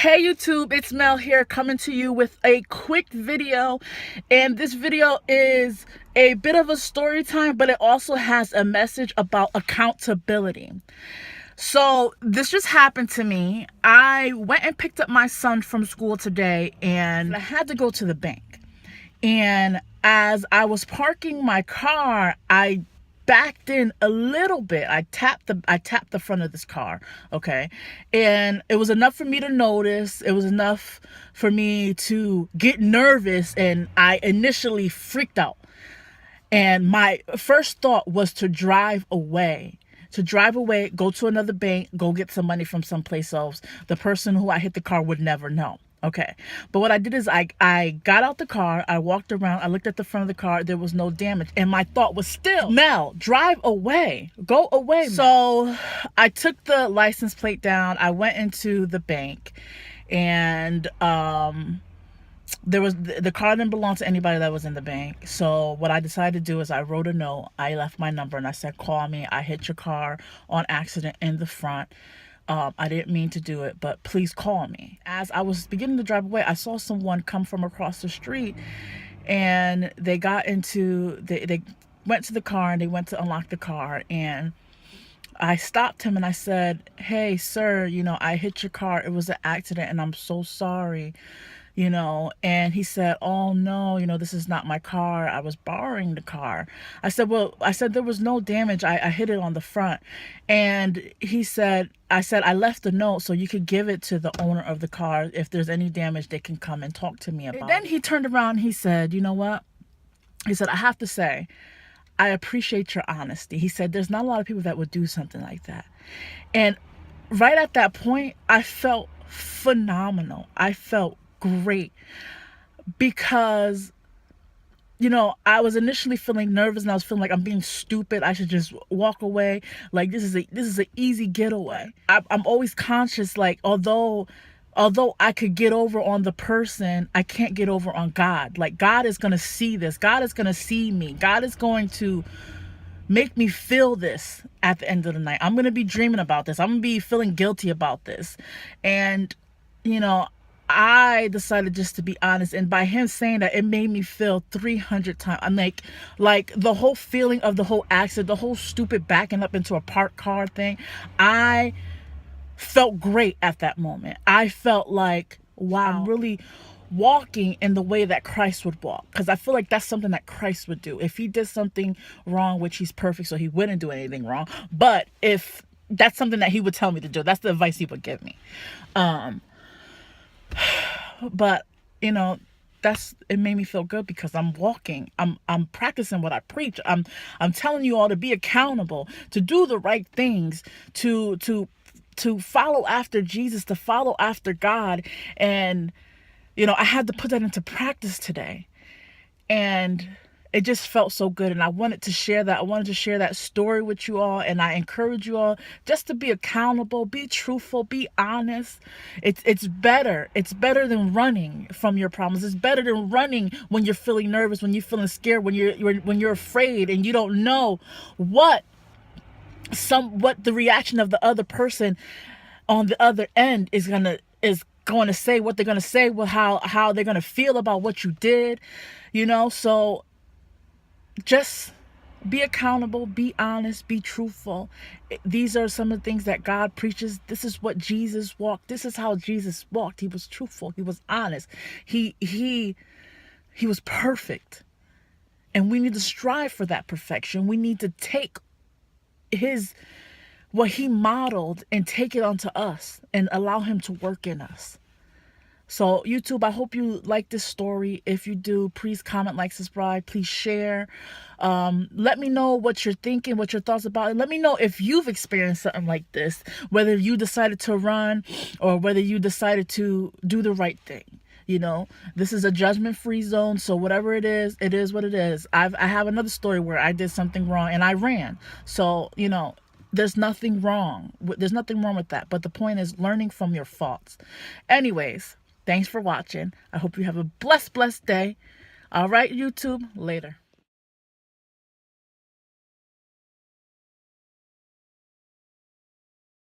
Hey YouTube, it's Mel here coming to you with a quick video, and this video is a bit of a story time, but it also has a message about accountability. So this just happened to me. I went and picked up my son from school today and I had to go to the bank. And as I was parking my car, I backed in a little bit. I tapped the front of this car, okay? And it was enough for me to notice. It was enough for me to get nervous, and I initially freaked out. And my first thought was to drive away. Go to another bank, go get some money from someplace else. The person who I hit the car would never know. Okay. But what I did is I got out the car, I walked around, I looked at the front of the car, there was no damage. And my thought was still, Mel, drive away. Go away, Mel. So I took the license plate down, I went into the bank, and the car didn't belong to anybody that was in the bank. So what I decided to do is I wrote a note, I left my number, and I said, call me, I hit your car on accident in the front. I didn't mean to do it, but please call me. As I was beginning to drive away, I saw someone come from across the street, and they went to the car and they went to unlock the car, and I stopped him and I said, hey sir, I hit your car, it was an accident and I'm so sorry. And he said, oh no, this is not my car, I was borrowing the car. I said there was no damage, I hit it on the front. And I said I left a note so you could give it to the owner of the car. If there's any damage, they can come and talk to me about it. Then he turned around and he said, you know what? He said, I have to say, I appreciate your honesty. He said, there's not a lot of people that would do something like that. And right at that point, I felt phenomenal. I felt great, because I was initially feeling nervous and I was feeling like I'm being stupid. I should just walk away. Like this is an easy getaway. I'm always conscious, like although I could get over on the person, I can't get over on God. Like God is going to see this. God is going to see me. God is going to make me feel this at the end of the night. I'm going to be dreaming about this. I'm going to be feeling guilty about this. And I decided just to be honest, and by him saying that, it made me feel 300 times. I'm like the whole feeling of the whole accident, the whole stupid backing up into a parked car thing, I felt great at that moment. I felt like, wow, I'm really walking in the way that Christ would walk, because I feel like that's something that Christ would do. If he did something wrong, which he's perfect, so he wouldn't do anything wrong, but if that's something that he would tell me to do, that's the advice he would give me. But it made me feel good, because I'm walking, I'm practicing what I preach. I'm telling you all to be accountable, to do the right things, to follow after Jesus, to follow after God. And I had to put that into practice today, and it just felt so good. And I wanted to share that story with you all. And I encourage you all just to be accountable, be truthful, be honest. It's better than running from your problems. It's better than running when you're feeling nervous, when you're feeling scared, when you're afraid and you don't know what the reaction of the other person on the other end is going to say, what they're going to say, how they're going to feel about what you did. So just be accountable, be honest, be truthful. These are some of the things that God preaches. This is what Jesus walked. This is how Jesus walked. He was truthful. He was honest. He was perfect. And we need to strive for that perfection. We need to take what he modeled and take it onto us and allow him to work in us. So YouTube, I hope you like this story. If you do, please comment, like, subscribe, please share. Let me know what you're thinking, what your thoughts about it. Let me know if you've experienced something like this, whether you decided to run or whether you decided to do the right thing. This is a judgment-free zone, so whatever it is what it is. I have another story where I did something wrong and I ran. So, there's nothing wrong. There's nothing wrong with that. But the point is learning from your faults. Anyways, thanks for watching. I hope you have a blessed day. All right, YouTube, later.